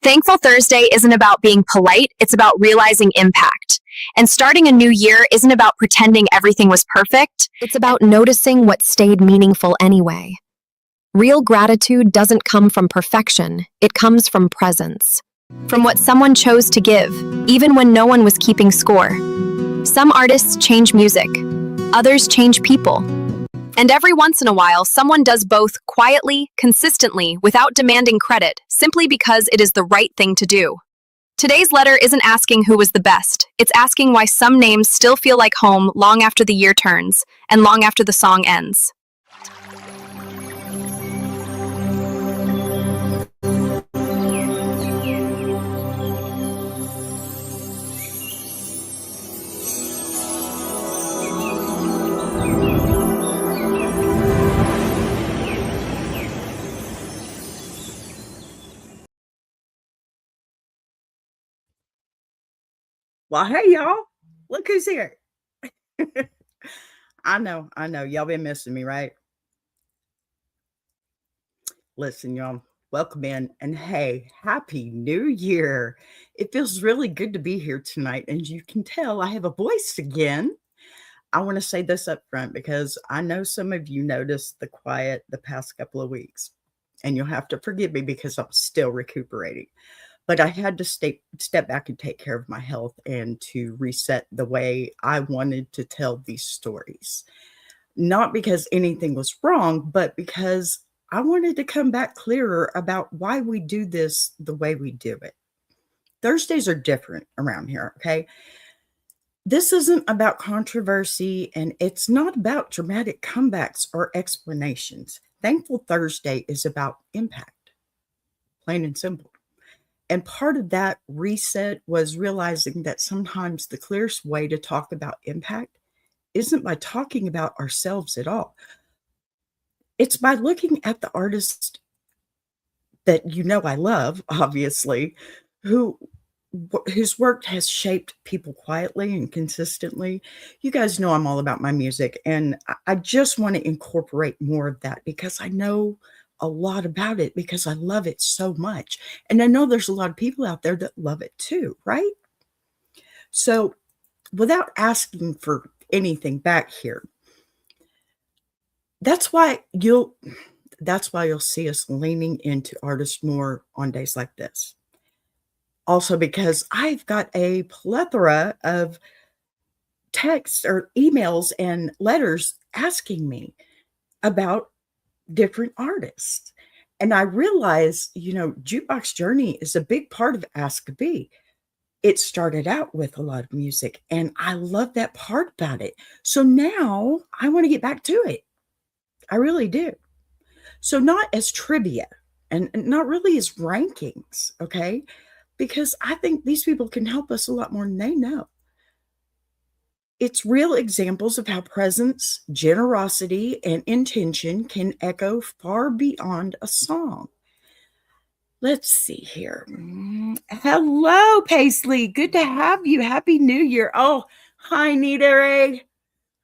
Thankful Thursday isn't about being polite, it's about realizing impact. And starting a new year isn't about pretending everything was perfect, it's about noticing what stayed meaningful anyway. Real gratitude doesn't come from perfection, it comes from presence. From what someone chose to give, even when no one was keeping score. Some artists change music, others change people. And every once in a while, someone does both quietly, consistently, without demanding credit, simply because it is the right thing to do. Today's letter isn't asking who was the best, it's asking why some names still feel like home long after the year turns, and long after the song ends. Well, hey, y'all. Look who's here. I know. Y'all been missing me, right? Listen, y'all, welcome in. And hey, Happy New Year. It feels really good to be here tonight. And you can tell I have a voice again. I want to say this up front because I know some of you noticed the quiet the past couple of weeks. And you'll have to forgive me because I'm still recuperating. But I had to step back and take care of my health and to reset the way I wanted to tell these stories. Not because anything was wrong, but because I wanted to come back clearer about why we do this the way we do it. Thursdays are different around here, okay? This isn't about controversy and it's not about dramatic comebacks or explanations. Thankful Thursday is about impact, plain and simple. And part of that reset was realizing that sometimes the clearest way to talk about impact isn't by talking about ourselves at all. It's by looking at the artist that I love, obviously, whose work has shaped people quietly and consistently. You guys know I'm all about my music, and I just want to incorporate more of that because I know a lot about it because I love it so much. And I know there's a lot of people out there that love it too, right? So without asking for anything back here, that's why you'll see us leaning into artists more on days like this. Also because I've got a plethora of texts or emails and letters asking me about different artists. And I realized, Jukebox Journey is a big part of Ask B. It started out with a lot of music, and I love that part about it. So now I want to get back to it. I really do. So not as trivia and not really as rankings, okay? Because I think these people can help us a lot more than they know. It's real examples of how presence, generosity, and intention can echo far beyond a song. Let's see here. Hello, Paisley. Good to have you. Happy New Year. Oh, hi, Nita Ray.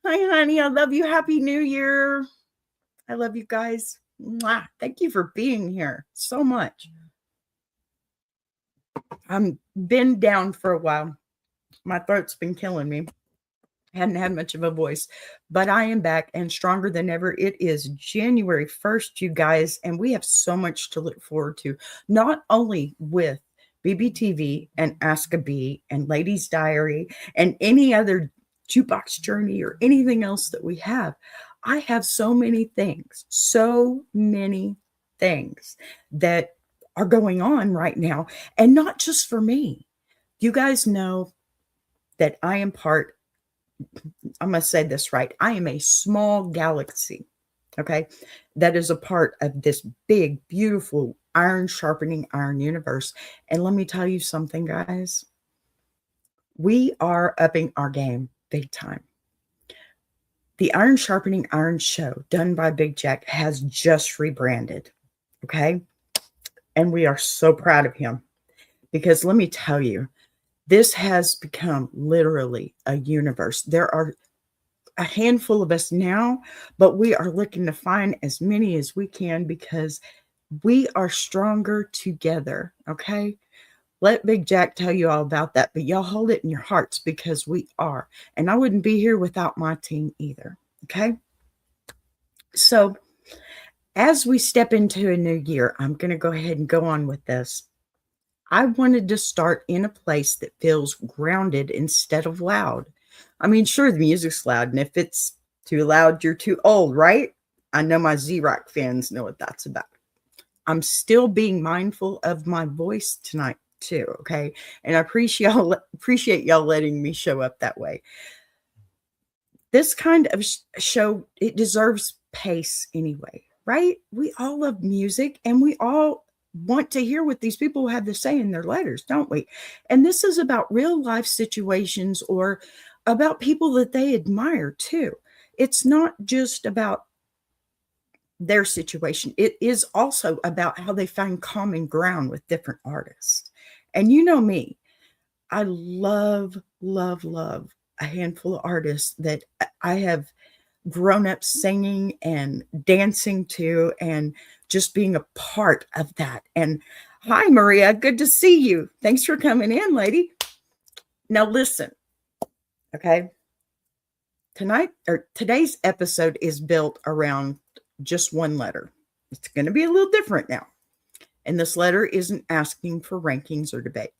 Hi, honey. I love you. Happy New Year. I love you guys. Mwah. Thank you for being here so much. I'm been down for a while. My throat's been killing me. Hadn't had much of a voice, but I am back and stronger than ever. It is January 1st, you guys, and we have so much to look forward to, not only with BBTV and Ask a Bee and Ladies Diary and any other Jukebox Journey or anything else that we have. I have so many things that are going on right now, and not just for me. You guys know that I am I'm going to say this right. I am a small galaxy, okay, that is a part of this big, beautiful, iron sharpening iron universe. And let me tell you something, guys. We are upping our game big time. The Iron Sharpening Iron show done by Big Jack has just rebranded, okay? And we are so proud of him because let me tell you, this has become literally a universe. There are a handful of us now, but we are looking to find as many as we can because we are stronger together, okay? Let Big Jack tell you all about that, but y'all hold it in your hearts because we are. And I wouldn't be here without my team either. Okay. So, as we step into a new year, I'm going to go ahead and go on with this. I wanted to start in a place that feels grounded instead of loud. I mean, sure, the music's loud, and if it's too loud, you're too old, right? I know my Z-Rock fans know what that's about. I'm still being mindful of my voice tonight too, okay? And I appreciate y'all letting me show up that way. This kind of show, it deserves pace anyway, right? We all love music and we all want to hear what these people have to say in their letters, don't we? And this is about real life situations or about people that they admire too. It's not just about their situation. It is also about how they find common ground with different artists. And you know me, I love, love, love a handful of artists that I have grown up singing and dancing to and just being a part of that. And hi, Maria. Good to see you. Thanks for coming in, lady. Now listen, okay? Today's episode is built around just one letter. It's going to be a little different now. And this letter isn't asking for rankings or debate.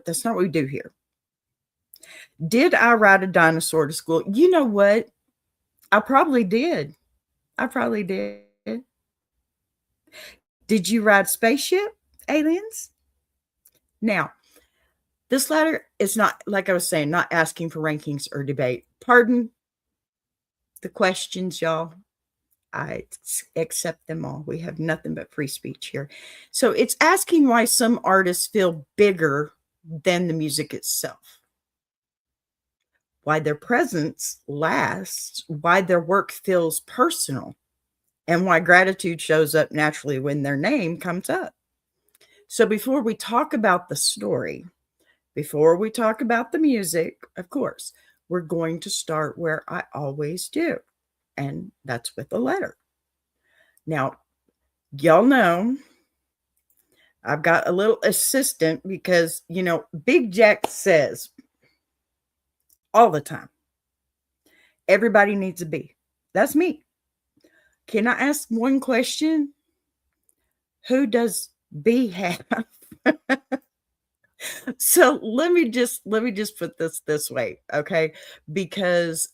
That's not what we do here. Did I ride a dinosaur to school? You know what? I probably did. Did you ride spaceship, aliens? Now, this letter is not, like I was saying, not asking for rankings or debate. Pardon the questions, y'all. I accept them all. We have nothing but free speech here. So it's asking why some artists feel bigger than the music itself, why their presence lasts, why their work feels personal, and why gratitude shows up naturally when their name comes up. So before we talk about the story, before we talk about the music, of course, we're going to start where I always do, and that's with a letter. Now, y'all know I've got a little assistant because, you know, Big Jack says all the time, everybody needs a B. That's me. Can I ask one question? Who does B have? So let me just put this way, okay? Because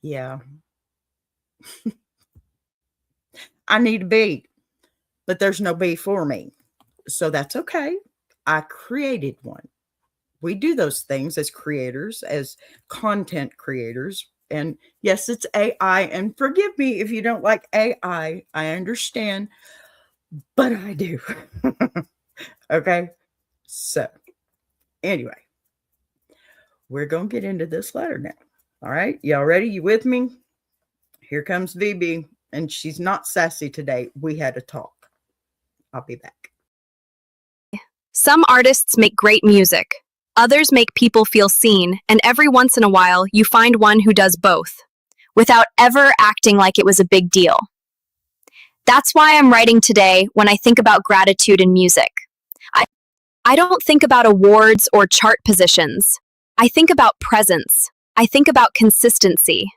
yeah. I need a B, but there's no B for me. So that's okay. I created one. We do those things as creators, as content creators. And yes, it's AI. And forgive me if you don't like AI. I understand, but I do. Okay. So anyway, we're going to get into this letter now. All right. Y'all ready? You with me? Here comes VB. And she's not sassy today. We had a talk. I'll be back. Some artists make great music. Others make people feel seen, and every once in a while, you find one who does both, without ever acting like it was a big deal. That's why I'm writing today when I think about gratitude in music. I don't think about awards or chart positions. I think about presence. I think about consistency.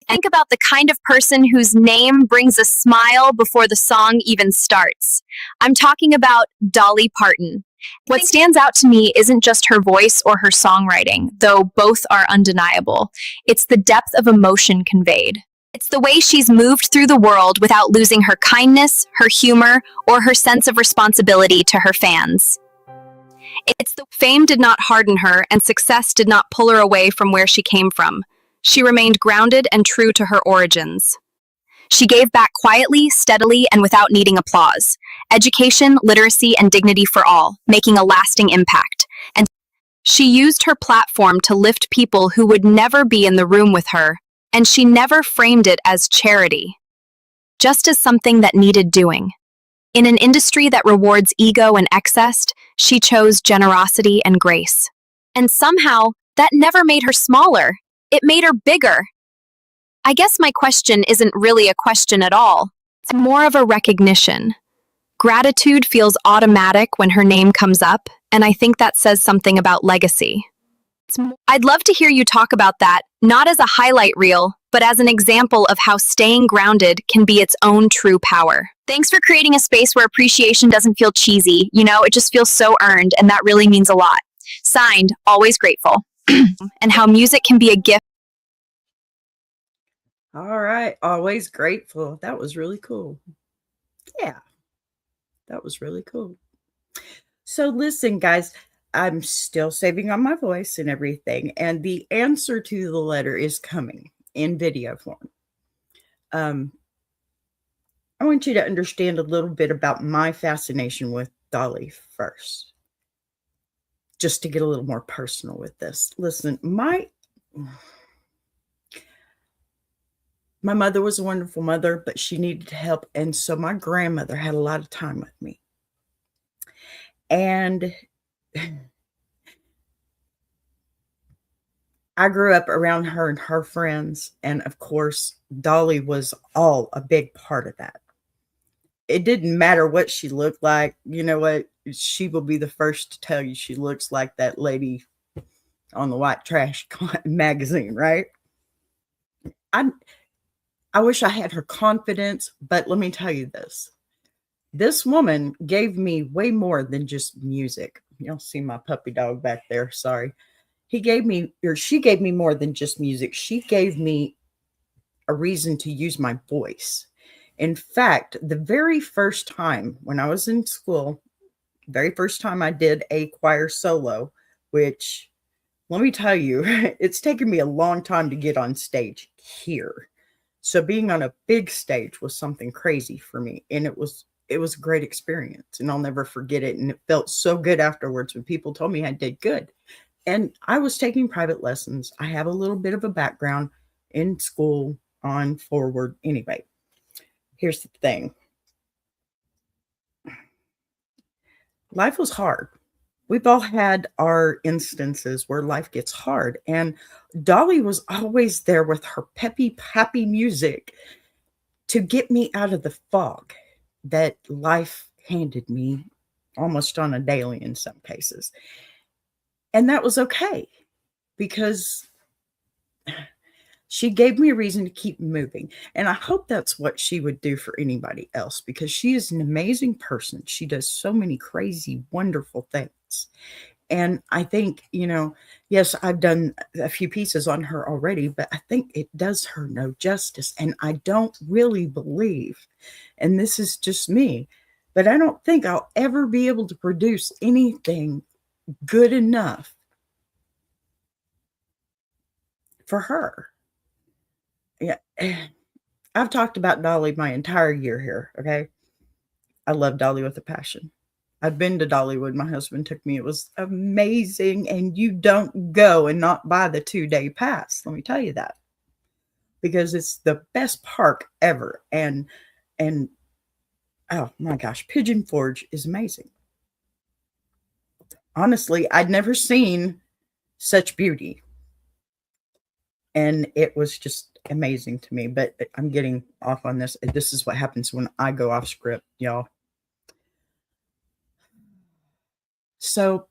Think about the kind of person whose name brings a smile before the song even starts. I'm talking about Dolly Parton. What stands out to me isn't just her voice or her songwriting, though both are undeniable. It's the depth of emotion conveyed. It's the way she's moved through the world without losing her kindness, her humor, or her sense of responsibility to her fans. It's the fame did not harden her and success did not pull her away from where she came from. She remained grounded and true to her origins. She gave back quietly, steadily, and without needing applause. Education, literacy, and dignity for all, making a lasting impact. And she used her platform to lift people who would never be in the room with her, and she never framed it as charity, just as something that needed doing. In an industry that rewards ego and excess, she chose generosity and grace. And somehow, that never made her smaller. It made her bigger. I guess my question isn't really a question at all. It's more of a recognition. Gratitude feels automatic when her name comes up, and I think that says something about legacy. I'd love to hear you talk about that, not as a highlight reel, but as an example of how staying grounded can be its own true power. Thanks for creating a space where appreciation doesn't feel cheesy. It just feels so earned, and that really means a lot. Signed, always grateful. And how music can be a gift. All right. Always grateful. That was really cool. Yeah, that was really cool. So listen, guys, I'm still saving on my voice and everything, and the answer to the letter is coming in video form. I want you to understand a little bit about my fascination with Dolly first, just to get a little more personal with this. Listen, my mother was a wonderful mother, but she needed help, and so my grandmother had a lot of time with me. And I grew up around her and her friends, and of course, Dolly was all a big part of that. It didn't matter what she looked like. You know what? She will be the first to tell you she looks like that lady on the white trash magazine, right? I wish I had her confidence, but let me tell you this. This woman gave me way more than just music. You'll see my puppy dog back there. Sorry. She gave me more than just music. She gave me a reason to use my voice. In fact, the very first time when I was in school, very first time I did a choir solo, which let me tell you, it's taken me a long time to get on stage here. So being on a big stage was something crazy for me. And it was a great experience, and I'll never forget it. And it felt so good afterwards when people told me I did good. And I was taking private lessons. I have a little bit of a background in school on forward. Anyway, here's the thing. Life was hard. We've all had our instances where life gets hard. And Dolly was always there with her peppy, happy music to get me out of the fog that life handed me almost on a daily in some cases. And that was okay because she gave me a reason to keep moving. And I hope that's what she would do for anybody else, because she is an amazing person. She does so many crazy, wonderful things. And I think, yes, I've done a few pieces on her already, but I think it does her no justice. And I don't really believe, and this is just me, but I don't think I'll ever be able to produce anything good enough for her. Yeah. I've talked about Dolly my entire year here. Okay. I love Dolly with a passion. I've been to Dollywood. My husband took me. It was amazing. And you don't go and not buy the 2-day pass. Let me tell you that, because it's the best park ever. And oh my gosh, Pigeon Forge is amazing. Honestly, I'd never seen such beauty. And it was just amazing to me. But I'm getting off on this. This is what happens when I go off script, y'all. So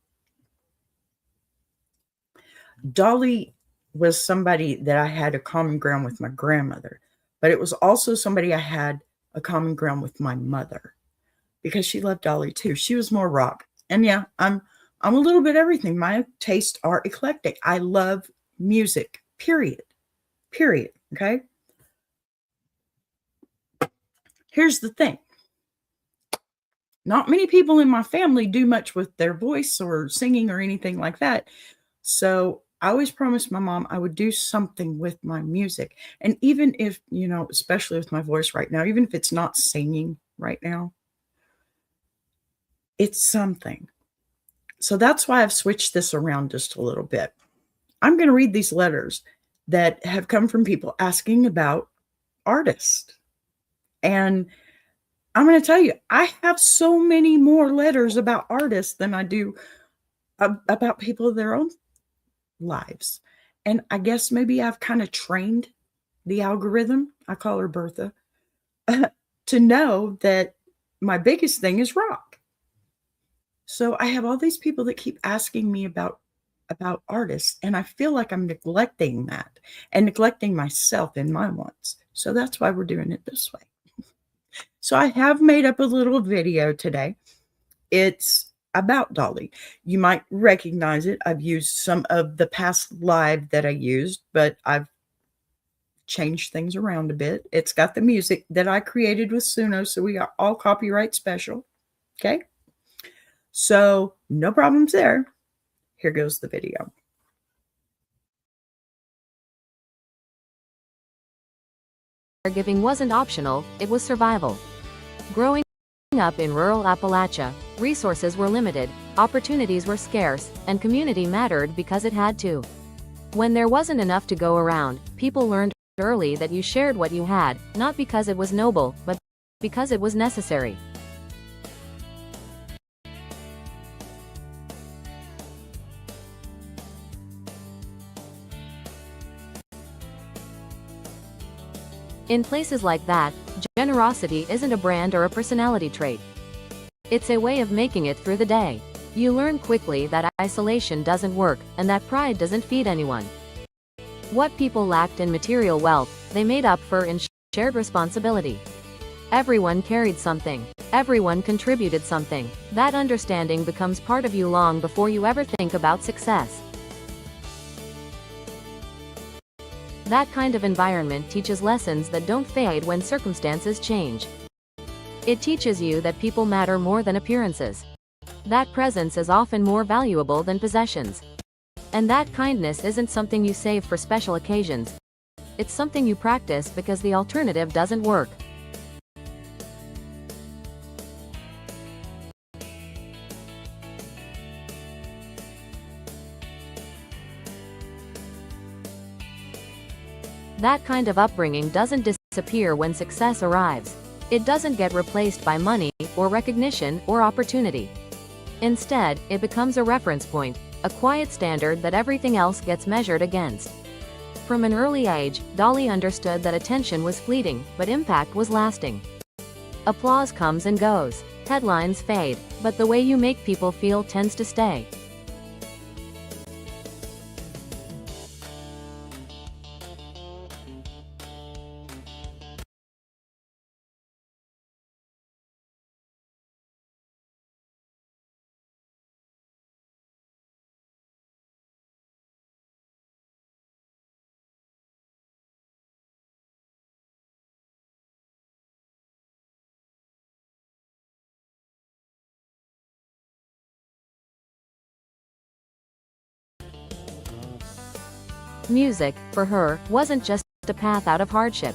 Dolly was somebody that I had a common ground with my grandmother, but it was also somebody I had a common ground with my mother, because she loved Dolly too. She was more rock. And yeah, I'm a little bit everything. My tastes are eclectic. I love music, period. Okay. Here's the thing. Not many people in my family do much with their voice or singing or anything like that. So I always promised my mom I would do something with my music. And even if, especially with my voice right now, even if it's not singing right now, it's something. So that's why I've switched this around just a little bit. I'm going to read these letters that have come from people asking about artists. And I'm going to tell you, I have so many more letters about artists than I do about people of their own lives. And I guess maybe I've kind of trained the algorithm, I call her Bertha, to know that my biggest thing is rock. So I have all these people that keep asking me about artists, and I feel like I'm neglecting that and neglecting myself in my wants. So that's why we're doing it this way. So I have made up a little video today. It's about Dolly. You might recognize it. I've used some of the past live that I used, but I've changed things around a bit. It's got the music that I created with Suno, so we are all copyright special. Okay? So no problems there. Here goes the video. Caregiving wasn't optional, it was survival. Growing up in rural Appalachia, resources were limited, opportunities were scarce, and community mattered because it had to. When there wasn't enough to go around, people learned early that you shared what you had, not because it was noble, but because it was necessary. In places like that, generosity isn't a brand or a personality trait. It's a way of making it through the day. You learn quickly that isolation doesn't work, and that pride doesn't feed anyone. What people lacked in material wealth, they made up for in shared responsibility. Everyone carried something. Everyone contributed something. That understanding becomes part of you long before you ever think about success. That kind of environment teaches lessons that don't fade when circumstances change. It teaches you that people matter more than appearances. That presence is often more valuable than possessions. And that kindness isn't something you save for special occasions. It's something you practice because the alternative doesn't work. That kind of upbringing doesn't disappear when success arrives. It doesn't get replaced by money, or recognition, or opportunity. Instead, it becomes a reference point, a quiet standard that everything else gets measured against. From an early age, Dolly understood that attention was fleeting, but impact was lasting. Applause comes and goes. Headlines fade, but the way you make people feel tends to stay. Music, for her, wasn't just a path out of hardship.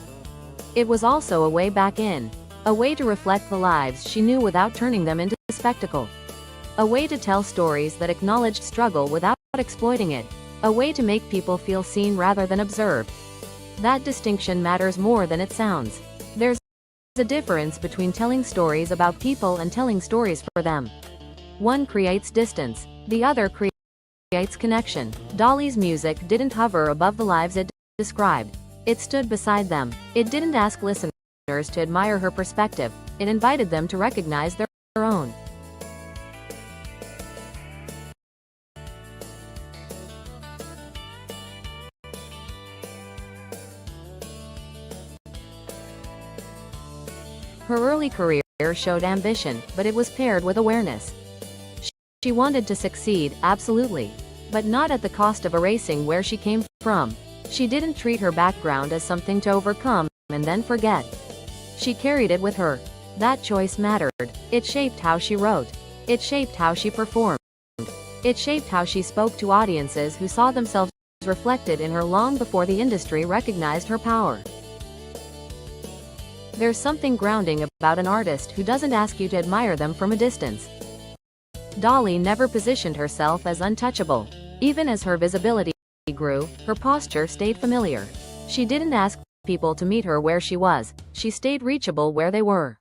It was also a way back in. A way to reflect the lives she knew without turning them into a spectacle. A way to tell stories that acknowledged struggle without exploiting it. A way to make people feel seen rather than observed. That distinction matters more than it sounds. There's a difference between telling stories about people and telling stories for them. One creates distance, the other creates connection. Dolly's music didn't hover above the lives it described. It stood beside them. It didn't ask listeners to admire her perspective. It invited them to recognize their own. Her early career showed ambition, but it was paired with awareness. She wanted to succeed, absolutely. But not at the cost of erasing where she came from. She didn't treat her background as something to overcome and then forget. She carried it with her. That choice mattered. It shaped how she wrote. It shaped how she performed. It shaped how she spoke to audiences who saw themselves reflected in her long before the industry recognized her power. There's something grounding about an artist who doesn't ask you to admire them from a distance. Dolly never positioned herself as untouchable. Even as her visibility grew, her posture stayed familiar. She didn't ask people to meet her where she was. She stayed reachable where they were.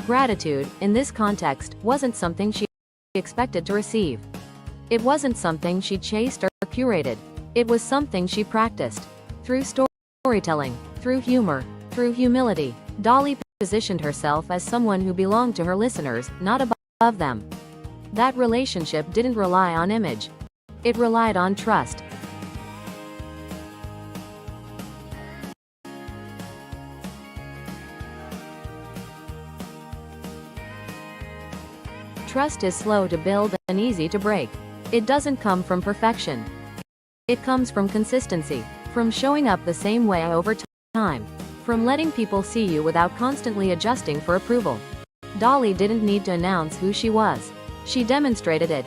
Gratitude, in this context, wasn't something she expected to receive. It wasn't something she chased or curated. It was something she practiced. Through storytelling, through humor, through humility, Dolly positioned herself as someone who belonged to her listeners, not above them. That relationship didn't rely on image. It relied on trust. Trust is slow to build and easy to break. It doesn't come from perfection. It comes from consistency, from showing up the same way over time, from letting people see you without constantly adjusting for approval. Dolly didn't need to announce who she was. She demonstrated it.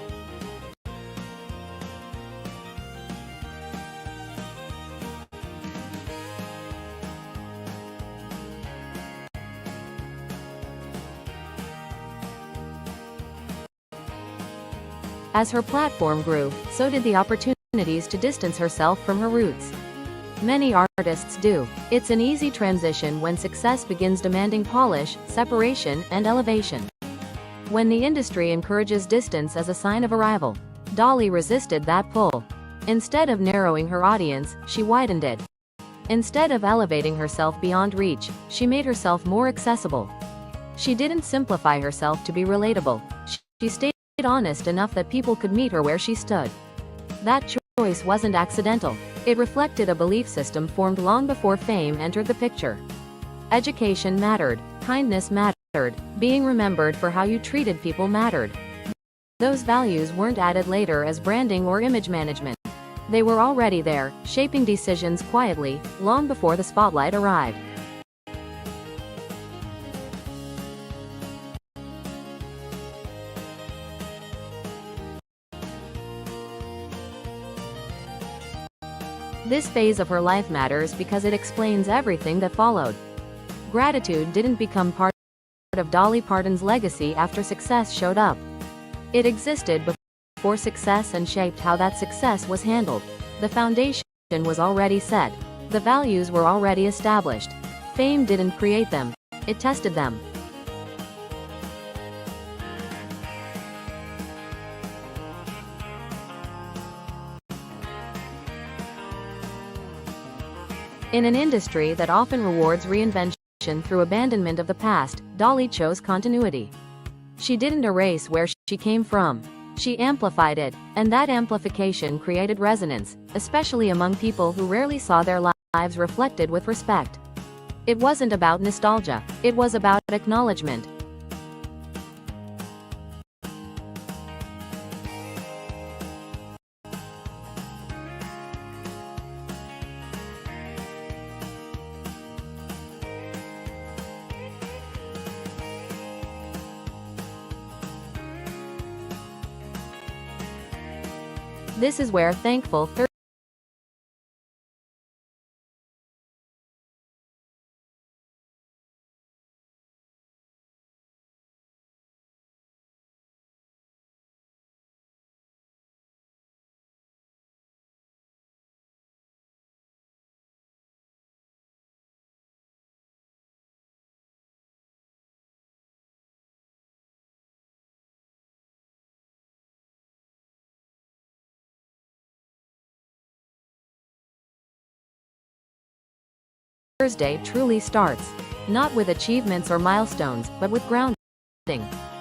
As her platform grew, so did the opportunities to distance herself from her roots. Many artists do. It's an easy transition when success begins demanding polish, separation, and elevation. When the industry encourages distance as a sign of arrival, Dolly resisted that pull. Instead of narrowing her audience, she widened it. Instead of elevating herself beyond reach, she made herself more accessible. She didn't simplify herself to be relatable. She stayed honest enough that people could meet her where she stood. That choice wasn't accidental. It reflected a belief system formed long before fame entered the picture. Education mattered, kindness mattered, being remembered for how you treated people mattered. Those values weren't added later as branding or image management. They were already there, shaping decisions quietly, long before the spotlight arrived. This phase of her life matters because it explains everything that followed. Gratitude didn't become part of Dolly Parton's legacy after success showed up. It existed before success and shaped how that success was handled. The foundation was already set. The values were already established. Fame didn't create them. It tested them. In an industry that often rewards reinvention through abandonment of the past, Dolly chose continuity. She didn't erase where she came from. She amplified it, and that amplification created resonance, especially among people who rarely saw their lives reflected with respect. It wasn't about nostalgia, it was about acknowledgement. This is where thankful Thursday truly starts. Not with achievements or milestones, but with grounding.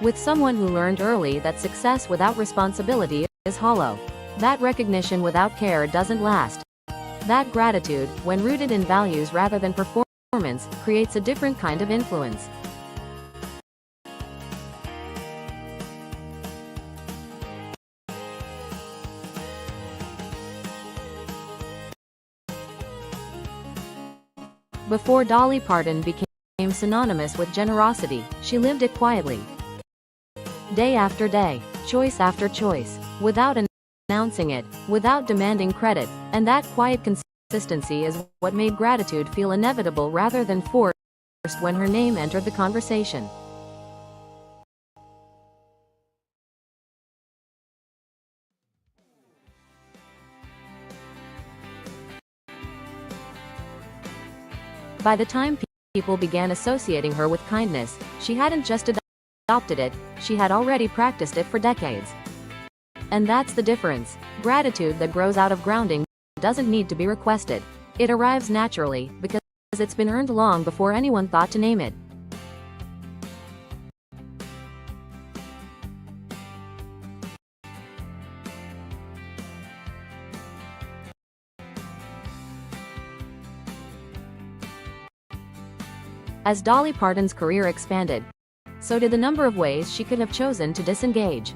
With someone who learned early that success without responsibility is hollow. That recognition without care doesn't last. That gratitude, when rooted in values rather than performance, creates a different kind of influence. Before Dolly Parton became synonymous with generosity, she lived it quietly. Day after day, choice after choice, without announcing it, without demanding credit, and that quiet consistency is what made gratitude feel inevitable rather than forced when her name entered the conversation. By the time people began associating her with kindness, she hadn't just adopted it, she had already practiced it for decades. And that's the difference. Gratitude that grows out of grounding doesn't need to be requested. It arrives naturally, because it's been earned long before anyone thought to name it. As Dolly Parton's career expanded, so did the number of ways she could have chosen to disengage.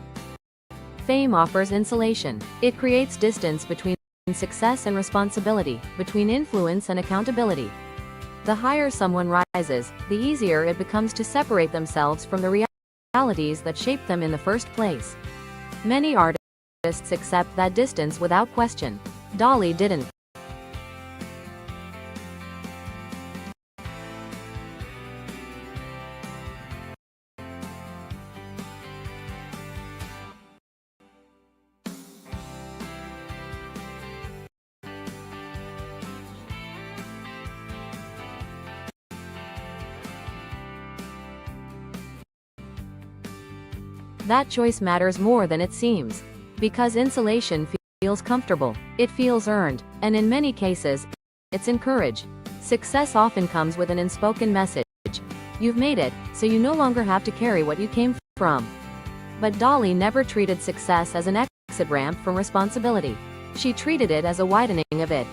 Fame offers insulation. It creates distance between success and responsibility, between influence and accountability. The higher someone rises, the easier it becomes to separate themselves from the realities that shaped them in the first place. Many artists accept that distance without question. Dolly didn't. That choice matters more than it seems. Because insulation feels comfortable, it feels earned, and in many cases, it's encouraged. Success often comes with an unspoken message. You've made it, so you no longer have to carry what you came from. But Dolly never treated success as an exit ramp from responsibility. She treated it as a widening of it.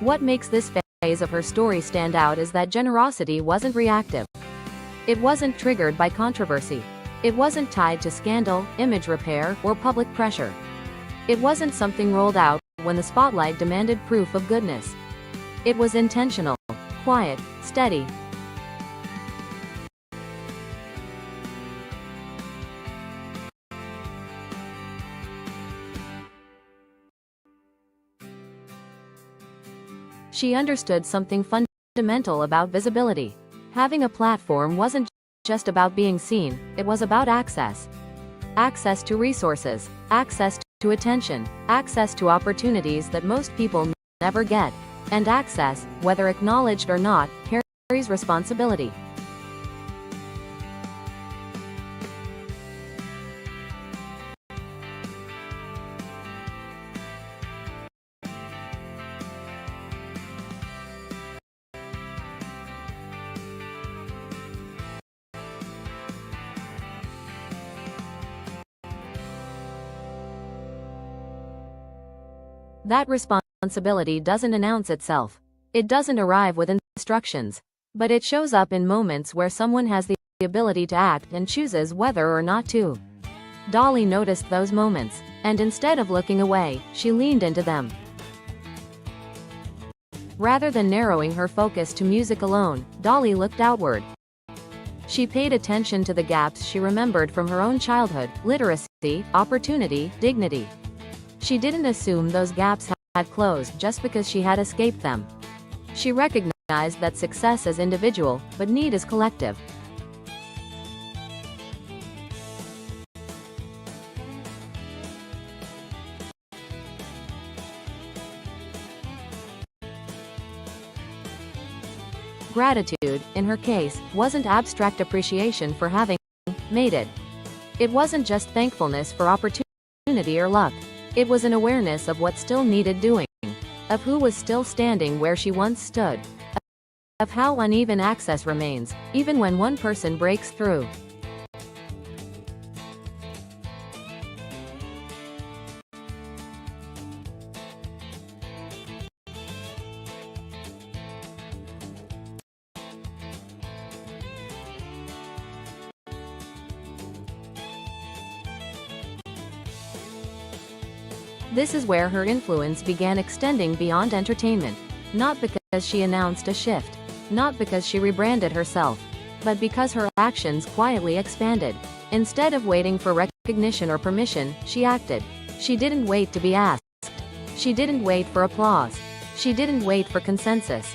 What makes this phase of her story stand out is that generosity wasn't reactive. It wasn't triggered by controversy. It wasn't tied to scandal, image repair, or public pressure. It wasn't something rolled out when the spotlight demanded proof of goodness. It was intentional, quiet, steady. She understood something fundamental about visibility. Having a platform wasn't just about being seen, it was about access. Access to resources, access to attention, access to opportunities that most people never get. And access, whether acknowledged or not, carries responsibility. That responsibility doesn't announce itself. It doesn't arrive with instructions. But it shows up in moments where someone has the ability to act and chooses whether or not to. Dolly noticed those moments, and instead of looking away, she leaned into them. Rather than narrowing her focus to music alone, Dolly looked outward. She paid attention to the gaps she remembered from her own childhood: literacy, opportunity, dignity. She didn't assume those gaps had closed just because she had escaped them. She recognized that success is individual, but need is collective. Gratitude, in her case, wasn't abstract appreciation for having made it. It wasn't just thankfulness for opportunity or luck. It was an awareness of what still needed doing, of who was still standing where she once stood, of how uneven access remains, even when one person breaks through. This is where her influence began extending beyond entertainment. Not because she announced a shift, not because she rebranded herself, but because her actions quietly expanded. Instead of waiting for recognition or permission, she acted. She didn't wait to be asked. She didn't wait for applause. She didn't wait for consensus.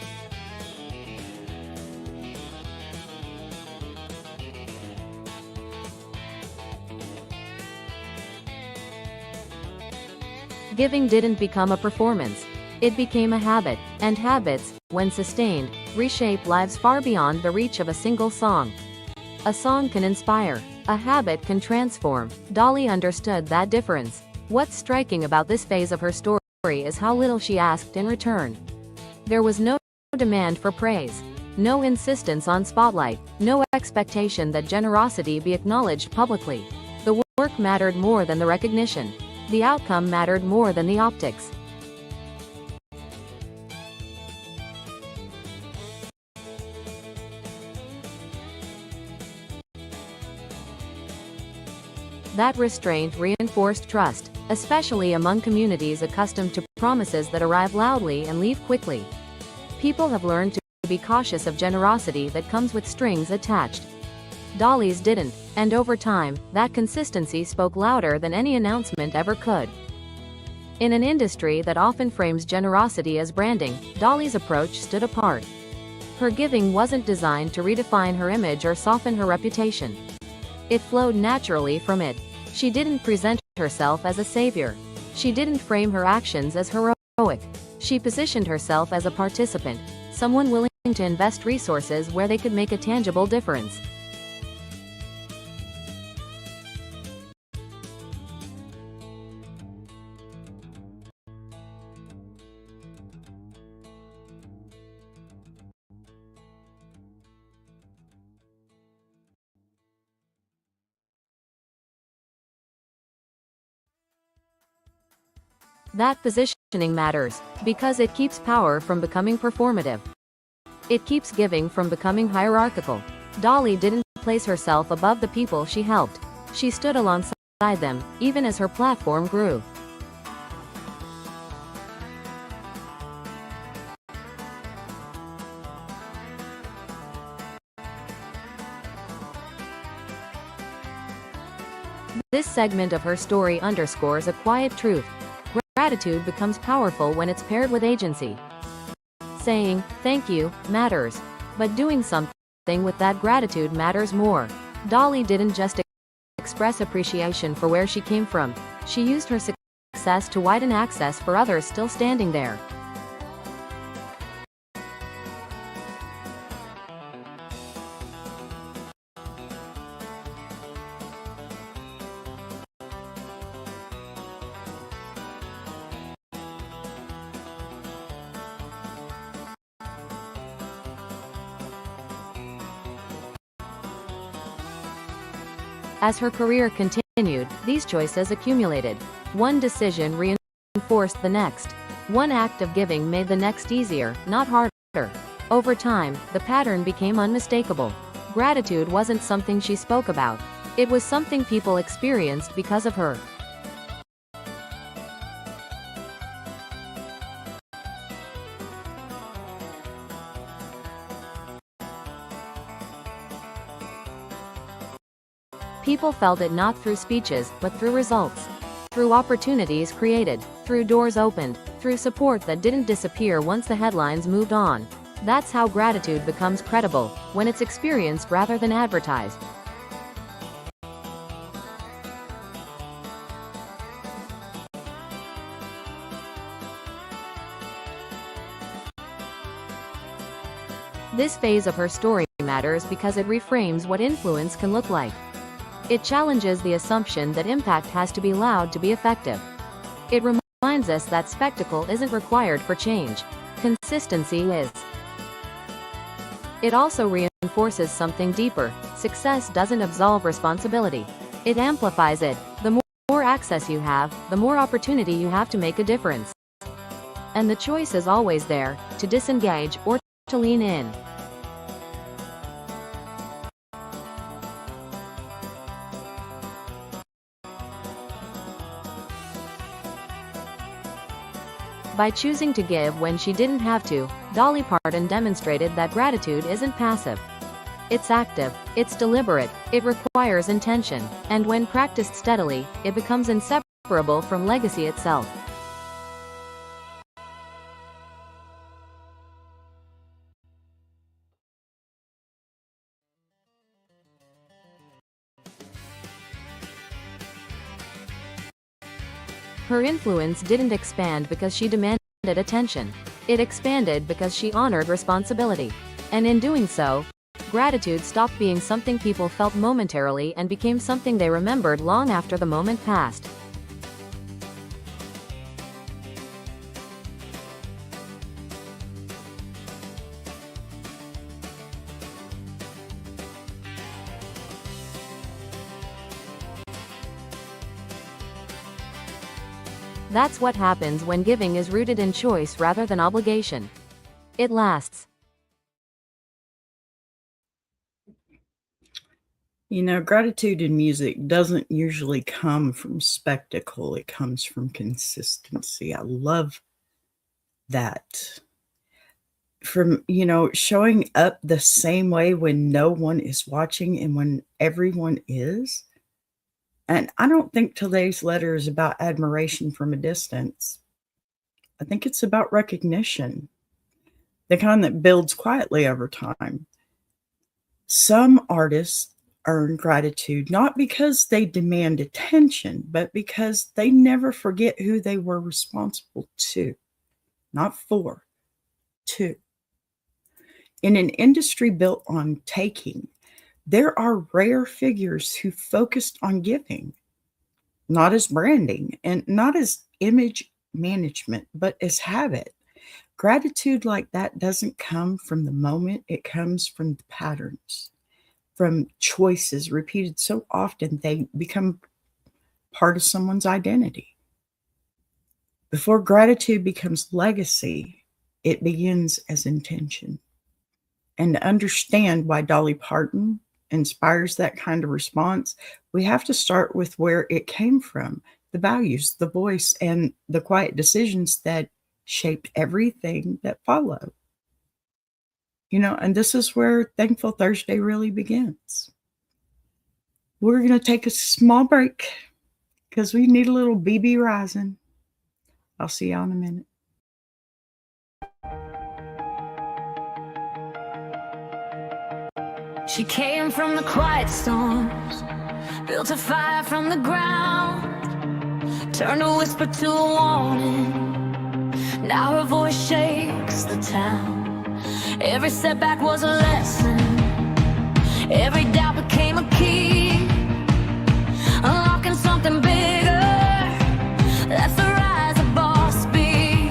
Giving didn't become a performance. It became a habit, and habits, when sustained, reshape lives far beyond the reach of a single song. A song can inspire, a habit can transform. Dolly understood that difference. What's striking about this phase of her story is how little she asked in return. There was no demand for praise, no insistence on spotlight, no expectation that generosity be acknowledged publicly. The work mattered more than the recognition. The outcome mattered more than the optics. That restraint reinforced trust, especially among communities accustomed to promises that arrive loudly and leave quickly. People have learned to be cautious of generosity that comes with strings attached. Dolly's didn't, and over time, that consistency spoke louder than any announcement ever could. In an industry that often frames generosity as branding, Dolly's approach stood apart. Her giving wasn't designed to redefine her image or soften her reputation. It flowed naturally from it. She didn't present herself as a savior. She didn't frame her actions as heroic. She positioned herself as a participant, someone willing to invest resources where they could make a tangible difference. That positioning matters, because it keeps power from becoming performative. It keeps giving from becoming hierarchical. Dolly didn't place herself above the people she helped. She stood alongside them, even as her platform grew. This segment of her story underscores a quiet truth. Gratitude becomes powerful when it's paired with agency. Saying, "Thank you," matters. But doing something with that gratitude matters more. Dolly didn't just express appreciation for where she came from. She used her success to widen access for others still standing there. As her career continued, these choices accumulated. One decision reinforced the next. One act of giving made the next easier, not harder. Over time, the pattern became unmistakable. Gratitude wasn't something she spoke about. It was something people experienced because of her. People felt it not through speeches, but through results. Through opportunities created, through doors opened, through support that didn't disappear once the headlines moved on. That's how gratitude becomes credible, when it's experienced rather than advertised. This phase of her story matters because it reframes what influence can look like. It challenges the assumption that impact has to be loud to be effective. It reminds us that spectacle isn't required for change. Consistency is. It also reinforces something deeper. Success doesn't absolve responsibility. It amplifies it. The more access you have, the more opportunity you have to make a difference. And the choice is always there, to disengage or to lean in. By choosing to give when she didn't have to, Dolly Parton demonstrated that gratitude isn't passive. It's active, it's deliberate, it requires intention, and when practiced steadily, it becomes inseparable from legacy itself. Her influence didn't expand because she demanded attention. It expanded because she honored responsibility. And in doing so, gratitude stopped being something people felt momentarily and became something they remembered long after the moment passed. That's what happens when giving is rooted in choice rather than obligation. It lasts. You know, gratitude in music doesn't usually come from spectacle. It comes from consistency. I love that. From, showing up the same way when no one is watching and when everyone is. And I don't think today's letter is about admiration from a distance. I think it's about recognition, the kind that builds quietly over time. Some artists earn gratitude not because they demand attention, but because they never forget who they were responsible to, not for, to. In an industry built on taking, there are rare figures who focused on giving, not as branding and not as image management, but as habit. Gratitude like that doesn't come from the moment, it comes from the patterns, from choices repeated so often they become part of someone's identity. Before gratitude becomes legacy, it begins as intention. And to understand why Dolly Parton inspires that kind of response, we have to start with where it came from, the values, the voice, and the quiet decisions that shaped everything that followed. And this is where Thankful Thursday really begins. We're going to take a small break because we need a little BB rising. I'll see y'all in a minute. She came from the quiet storms, built a fire from the ground, turned a whisper to a warning. Now her voice shakes the town. Every setback was a lesson, every doubt became a key, unlocking something bigger. That's the rise of Boss B.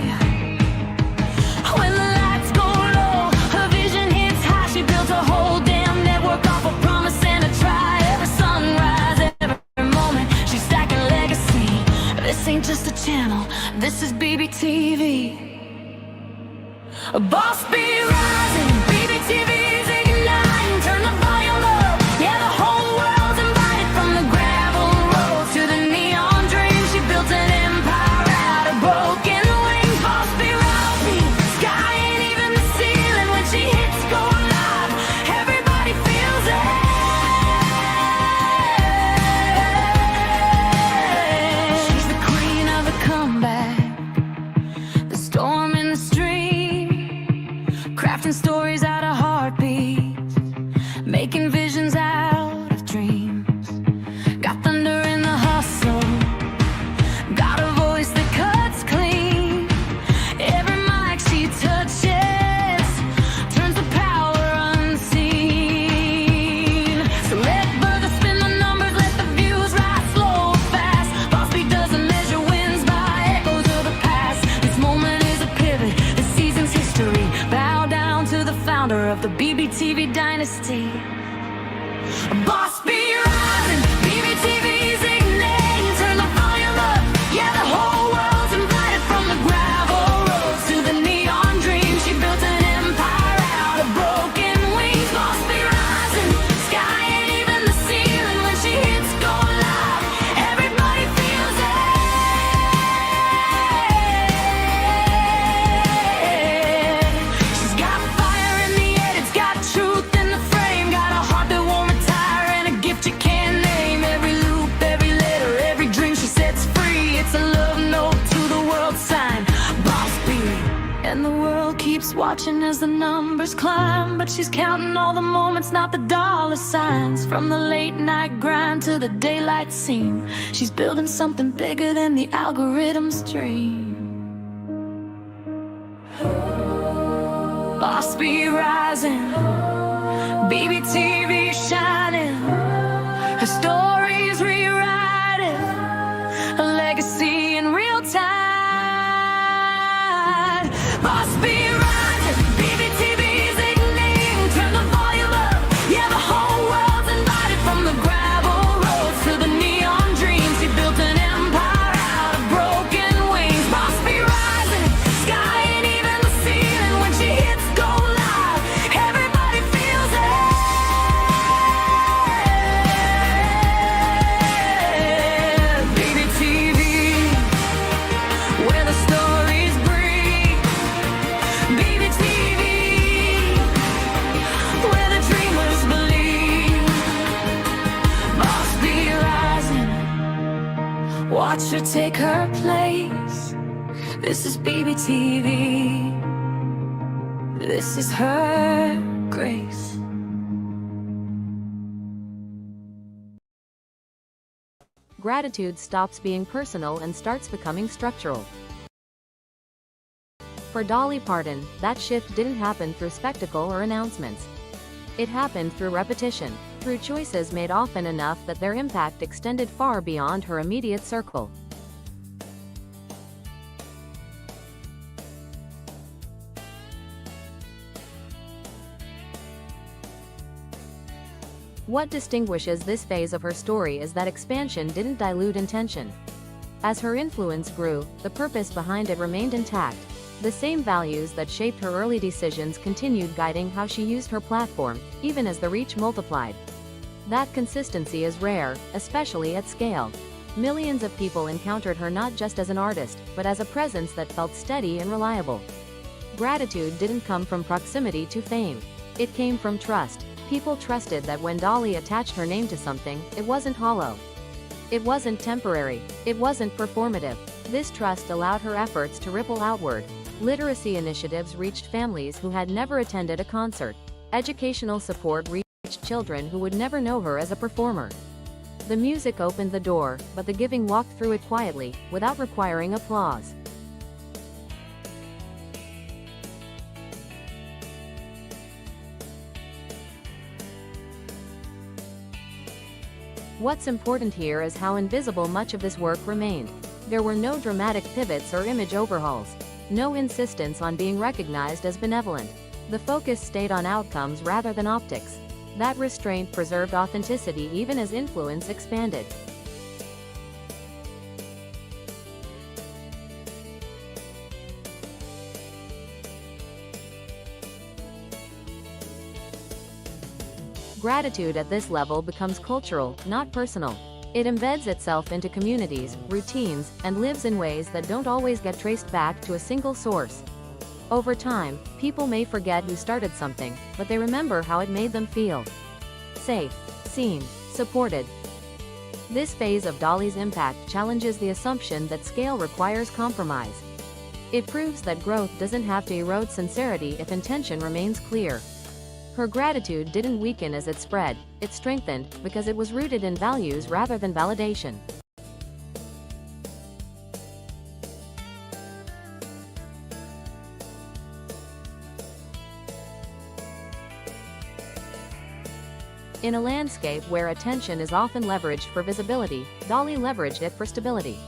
When the lights go low, her vision hits high. She built a whole damn network off a promise and a try. Every sunrise, every moment, she's stacking legacy. This ain't just a channel, this is BBTV. A Boss B rising, BBTV's igniting. Turn the volume up, yeah, the whole world's invited. From the gravel road to the neon dream, she built an empire out of broken wings. Boss B rising, sky ain't even the ceiling. When she hits go live, everybody feels it. She's the queen of the comeback, the storm in the stream, crafting stories out of heartbeats, making visions out of dreams. Got thunder in the hustle, got a voice that cuts clean. Every mic she touches turns the power unseen. So let brother spin the numbers, let the views rise slow or fast. Boss B doesn't measure wins by echoes of the past. This moment is a pivot, this season's history. Bow down to the founder of the BBTV dynasty. Boss B rising, BBTV's igniting. Turn the volume up, yeah, the whole world's invited. From the gravel roads to the neon dream, she built an empire out of broken wings. Boss B rising, sky ain't even the ceiling. When she hits go live, everybody feels it. She's got fire in the head, it's got truth in the frame, got a heart that won't retire and a gift you can't keeps watching as the numbers climb, but she's counting all the moments, not the dollar signs. From the late night grind to the daylight scene, she's building something bigger than the algorithm's dream. Boss be rising, BBTV shining, her story's rewriting, a legacy in real time. Boss be rising, BBTV's igniting, turn the volume up, yeah, the whole world's invited. From the gravel roads to the neon dreams, she built an empire out of broken wings. Boss be rising, sky ain't even the ceiling when she hits go live, everybody feels it. BBTV, where the stories breathe. BBTV, where the dreamers believe. Boss be rising, watch her take her place. This is BBTV, this is her grace. Gratitude stops being personal and starts becoming structural. For Dolly Parton, that shift didn't happen through spectacle or announcements. It happened through repetition, through choices made often enough that their impact extended far beyond her immediate circle. What distinguishes this phase of her story is that expansion didn't dilute intention. As her influence grew, the purpose behind it remained intact. The same values that shaped her early decisions continued guiding how she used her platform, even as the reach multiplied. That consistency is rare, especially at scale. Millions of people encountered her not just as an artist, but as a presence that felt steady and reliable. Gratitude didn't come from proximity to fame. It came from trust. People trusted that when Dolly attached her name to something, it wasn't hollow. It wasn't temporary. It wasn't performative. This trust allowed her efforts to ripple outward. Literacy initiatives reached families who had never attended a concert. Educational support reached children who would never know her as a performer. The music opened the door, but the giving walked through it quietly, without requiring applause. What's important here is how invisible much of this work remained. There were no dramatic pivots or image overhauls. No insistence on being recognized as benevolent. The focus stayed on outcomes rather than optics. That restraint preserved authenticity even as influence expanded. Gratitude at this level becomes cultural, not personal. It embeds itself into communities, routines, and lives in ways that don't always get traced back to a single source. Over time, people may forget who started something, but they remember how it made them feel. Safe, seen, supported. This phase of Dolly's impact challenges the assumption that scale requires compromise. It proves that growth doesn't have to erode sincerity if intention remains clear. Her gratitude didn't weaken as it spread, it strengthened, because it was rooted in values rather than validation. In a landscape where attention is often leveraged for visibility, Dolly leveraged it for stability.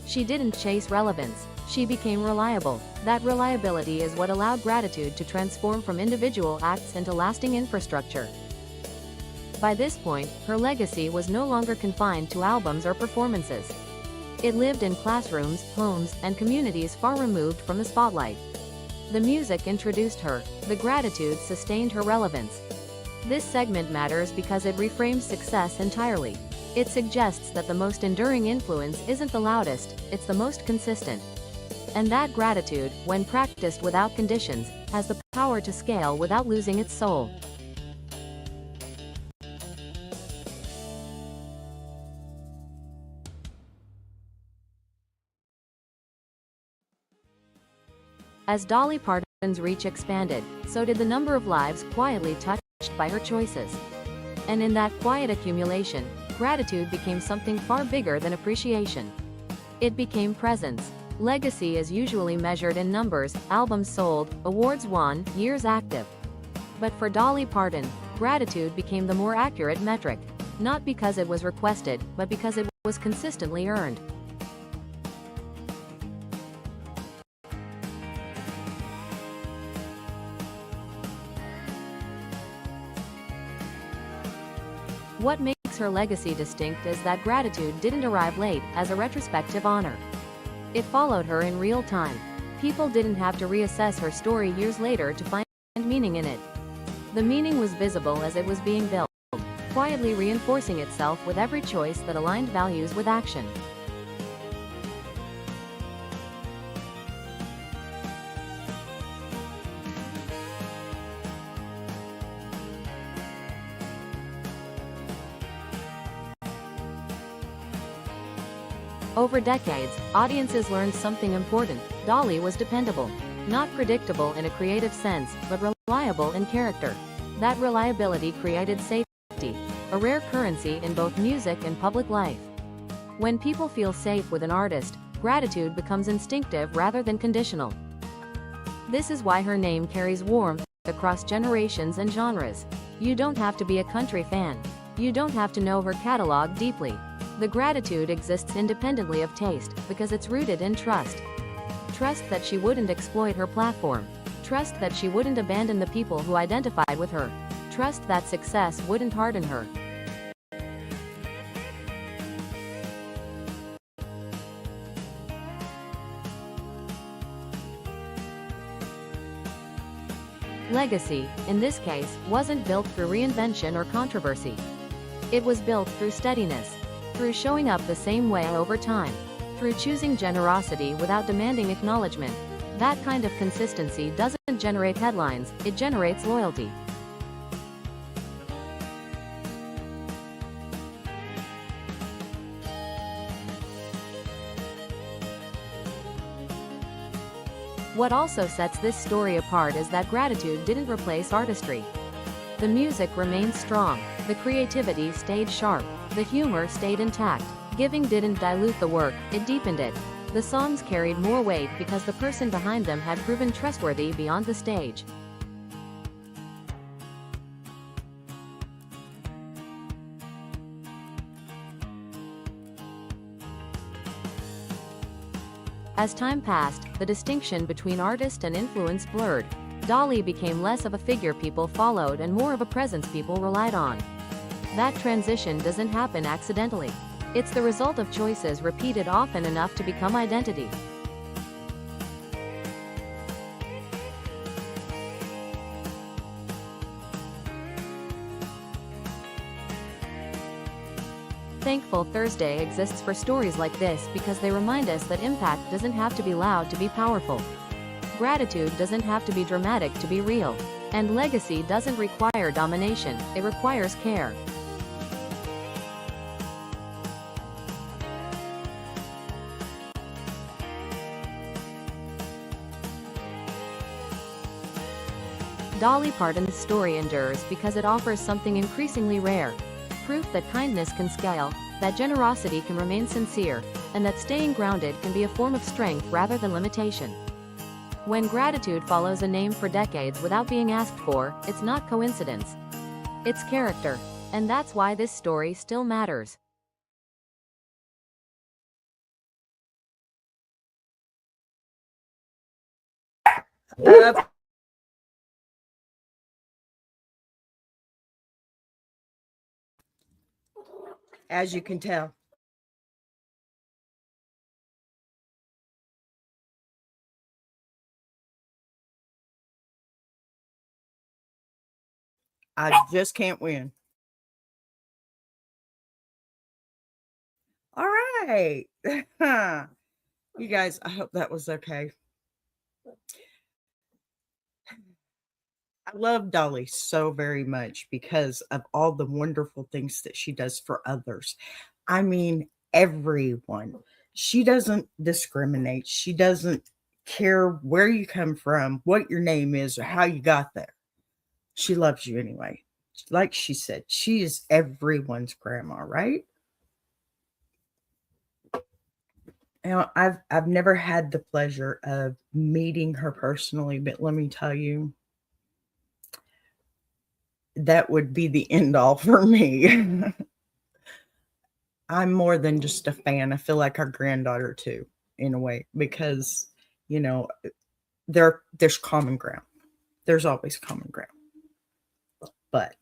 She didn't chase relevance. She became reliable. That reliability is what allowed gratitude to transform from individual acts into lasting infrastructure. By this point, her legacy was no longer confined to albums or performances. It lived in classrooms, homes, and communities far removed from the spotlight. The music introduced her. The gratitude sustained her relevance. This segment matters because it reframes success entirely. It suggests that the most enduring influence isn't the loudest, it's the most consistent. And that gratitude, when practiced without conditions, has the power to scale without losing its soul. As Dolly Parton Parton's reach expanded, so did the number of lives quietly touched by her choices. And in that quiet accumulation, gratitude became something far bigger than appreciation. It became presence. Legacy is usually measured in numbers, albums sold, awards won, years active. But for Dolly Parton, gratitude became the more accurate metric, not because it was requested, but because it was consistently earned. What makes her legacy distinct is that gratitude didn't arrive late, as a retrospective honor. It followed her in real time. People didn't have to reassess her story years later to find meaning in it. The meaning was visible as it was being built, quietly reinforcing itself with every choice that aligned values with action. Over decades, audiences learned something important. Dolly was dependable. Not predictable in a creative sense, but reliable in character. That reliability created safety, a rare currency in both music and public life. When people feel safe with an artist, gratitude becomes instinctive rather than conditional. This is why her name carries warmth across generations and genres. You don't have to be a country fan. You don't have to know her catalog deeply. The gratitude exists independently of taste, because it's rooted in trust. Trust that she wouldn't exploit her platform. Trust that she wouldn't abandon the people who identified with her. Trust that success wouldn't harden her. Legacy, in this case, wasn't built through reinvention or controversy. It was built through steadiness. Through showing up the same way over time. Through choosing generosity without demanding acknowledgement. That kind of consistency doesn't generate headlines, it generates loyalty. What also sets this story apart is that gratitude didn't replace artistry. The music remained strong, the creativity stayed sharp, the humor stayed intact. Giving didn't dilute the work, it deepened it. The songs carried more weight because the person behind them had proven trustworthy beyond the stage. As time passed, the distinction between artist and influence blurred. Dolly became less of a figure people followed and more of a presence people relied on. That transition doesn't happen accidentally. It's the result of choices repeated often enough to become identity. Thankful Thursday exists for stories like this because they remind us that impact doesn't have to be loud to be powerful. Gratitude doesn't have to be dramatic to be real. And legacy doesn't require domination, it requires care. Dolly Parton's story endures because it offers something increasingly rare. Proof that kindness can scale, that generosity can remain sincere, and that staying grounded can be a form of strength rather than limitation. When gratitude follows a name for decades without being asked for, it's not coincidence. It's character. And that's why this story still matters. As you can tell. I just can't win. All right. You guys, I hope that was okay. I love Dolly so very much because of all the wonderful things that she does for others. I mean, everyone. She doesn't discriminate. She doesn't care where you come from, what your name is, or how you got there. She loves you anyway. Like she said, she is everyone's grandma, right? Now, I've never had the pleasure of meeting her personally, but let me tell you, that would be the end all for me. I'm more than just a fan. I feel like our granddaughter too, in a way, because you know, there's common ground. There's always common ground. But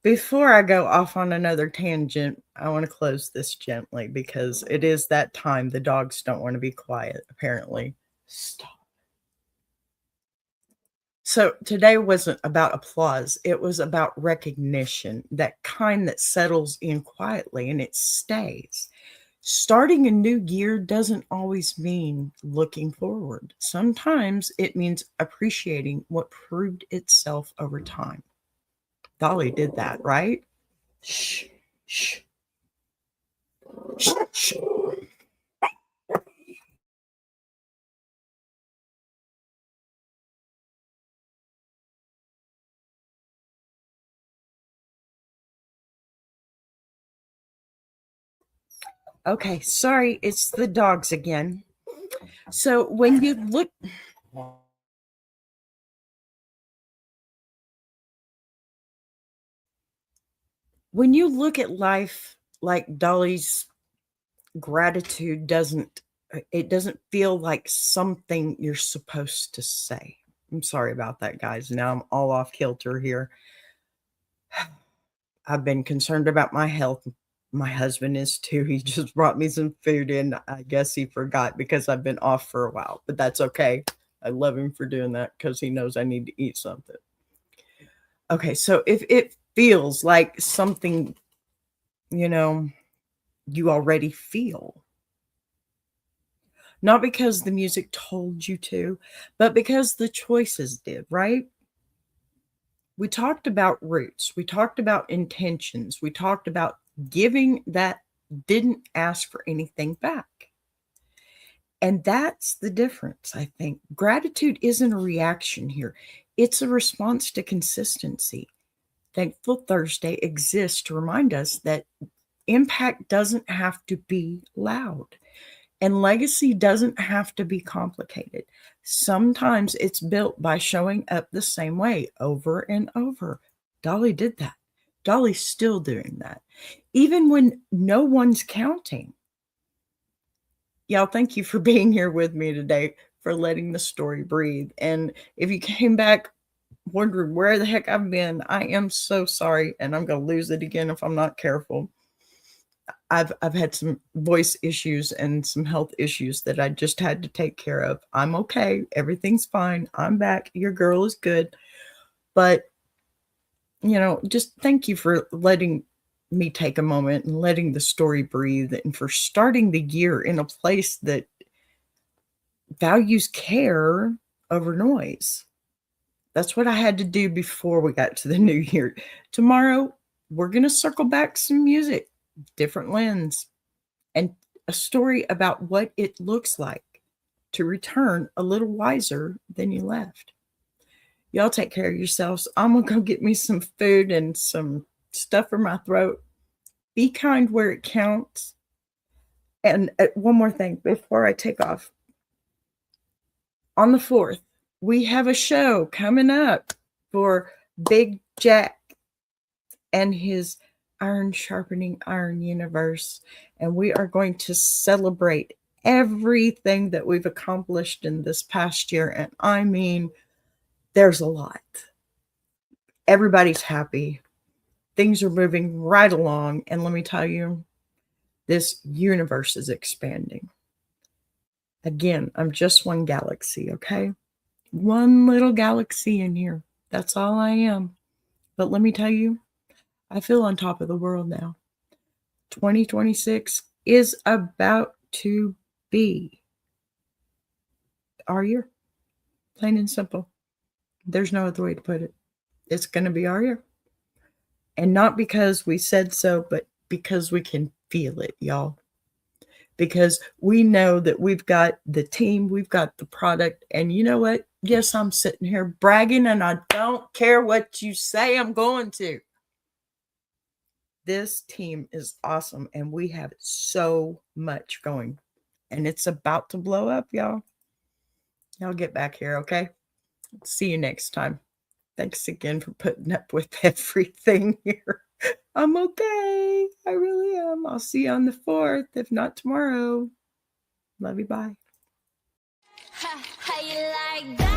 before I go off on another tangent, I want to close this gently because it is that time. The dogs don't want to be quiet, apparently. Stop. So today wasn't about applause. It was about recognition, that kind that settles in quietly and it stays. Starting a new year doesn't always mean looking forward. Sometimes it means appreciating what proved itself over time. Dolly did that, right? Shh, shh, shh, shh. Okay, sorry, it's the dogs again. So when you look at life like Dolly's gratitude doesn't feel like something you're supposed to say. I'm sorry about that, guys. Now I'm all off kilter here. I've been concerned about my health. My husband is too. He just brought me some food in. I guess he forgot because I've been off for a while, but that's okay. I love him for doing that because he knows I need to eat something. Okay, so if it feels like something, you already feel, not because the music told you to, but because the choices did, right? We talked about roots. We talked about intentions. We talked about giving that didn't ask for anything back. And that's the difference, I think. Gratitude isn't a reaction here. It's a response to consistency. Thankful Thursday exists to remind us that impact doesn't have to be loud. And legacy doesn't have to be complicated. Sometimes it's built by showing up the same way over and over. Dolly did that. Dolly's still doing that, even when no one's counting. Y'all, thank you for being here with me today, for letting the story breathe. And if you came back wondering where the heck I've been, I am so sorry, and I'm going to lose it again if I'm not careful. I've had some voice issues and some health issues that I just had to take care of. I'm okay. Everything's fine. I'm back. Your girl is good. But, just thank you for letting me take a moment and letting the story breathe, and for starting the year in a place that values care over noise. That's what I had to do before we got to the new year. Tomorrow, we're going to circle back some music. Different lens, and a story about what it looks like to return a little wiser than you left. Y'all take care of yourselves. I'm gonna go get me some food and some stuff for my throat. Be kind where it counts. And one more thing before I take off. On the 4th, we have a show coming up for Big Jack and his iron sharpening iron universe, and we are going to celebrate everything that we've accomplished in this past year. And I mean, there's a lot. Everybody's happy. Things are moving right along, and let me tell you, this universe is expanding. Again, I'm just one galaxy, okay? One little galaxy in here. That's all I am. But let me tell you, I feel on top of the world now. 2026 is about to be our year. Plain and simple. There's no other way to put it. It's going to be our year. And not because we said so, but because we can feel it, y'all. because we know that we've got the team, we've got the product. And you know what? Yes, I'm sitting here bragging, and I don't care what you say, I'm going to. This team is awesome, and we have so much going, and it's about to blow up, y'all. Y'all get back here, okay? See you next time. Thanks again for putting up with everything here. I'm okay. I really am. I'll see you on the 4th, if not tomorrow. Love you. Bye. How you like that?